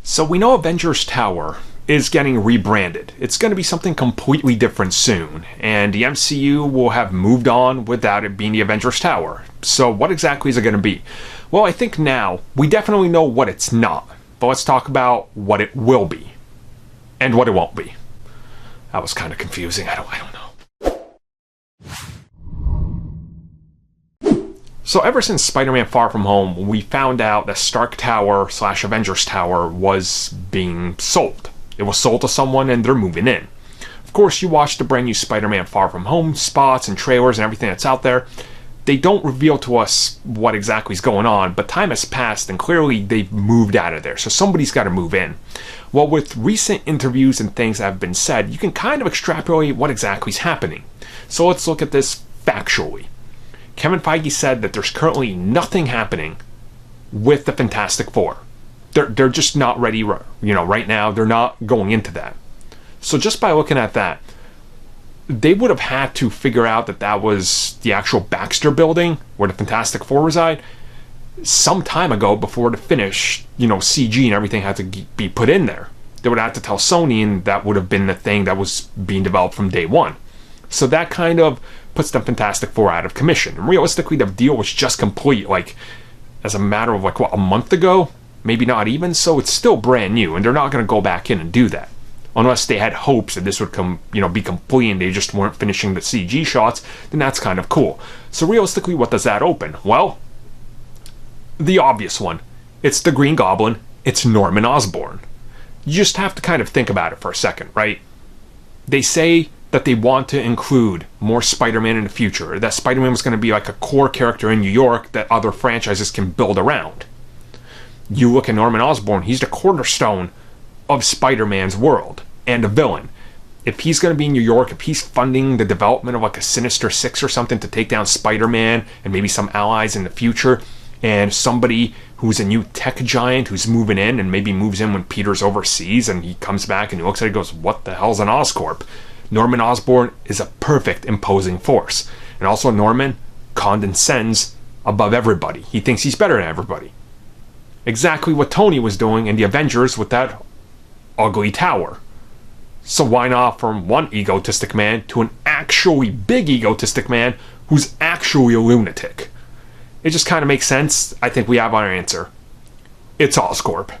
So we know Avengers Tower is getting rebranded. It's going to be something completely different soon, and the MCU will have moved on without it being the Avengers Tower. So what exactly is it going to be? Well, I think now we definitely know what it's not, but let's talk about what it will be and what it won't be. That was kind of confusing. I don't know. So ever since Spider-Man Far From Home, we found out that Stark Tower / Avengers Tower was being sold. It was sold to someone and they're moving in. Of course, you watch the brand new Spider-Man Far From Home spots and trailers and everything that's out there. They don't reveal to us what exactly is going on, but time has passed and clearly they've moved out of there. So somebody's got to move in. Well, with recent interviews and things that have been said, you can kind of extrapolate what exactly is happening. So let's look at this factually. Kevin Feige said that there's currently nothing happening with the Fantastic Four. They're just not ready, right now. They're not going into that. So just by looking at that, they would have had to figure out that that was the actual Baxter building where the Fantastic Four reside some time ago before the finished, CG and everything had to be put in there. They would have to tell Sony, and that would have been the thing that was being developed from day one. So that kind of puts the Fantastic Four out of commission. And realistically, the deal was just complete, as a matter of, a month ago? Maybe not even, so it's still brand new, and they're not going to go back in and do that. Unless they had hopes that this would be complete and they just weren't finishing the CG shots, then that's kind of cool. So realistically, what does that open? Well, the obvious one. It's the Green Goblin. It's Norman Osborn. You just have to kind of think about it for a second, right? They say that they want to include more Spider-Man in the future, that Spider-Man was going to be like a core character in New York that other franchises can build around. You look at Norman Osborn, he's the cornerstone of Spider-Man's world, and a villain. If he's going to be in New York, if he's funding the development of a Sinister Six or something to take down Spider-Man and maybe some allies in the future, and somebody who's a new tech giant who's moving in and maybe moves in when Peter's overseas and he comes back and he looks at it and goes, what the hell's an OSCORP? Norman Osborn is a perfect imposing force. And also Norman condescends above everybody. He thinks he's better than everybody. Exactly what Tony was doing in the Avengers with that ugly tower. So why not from one egotistic man to an actually big egotistic man who's actually a lunatic? It just kind of makes sense. I think we have our answer. It's OSCORP.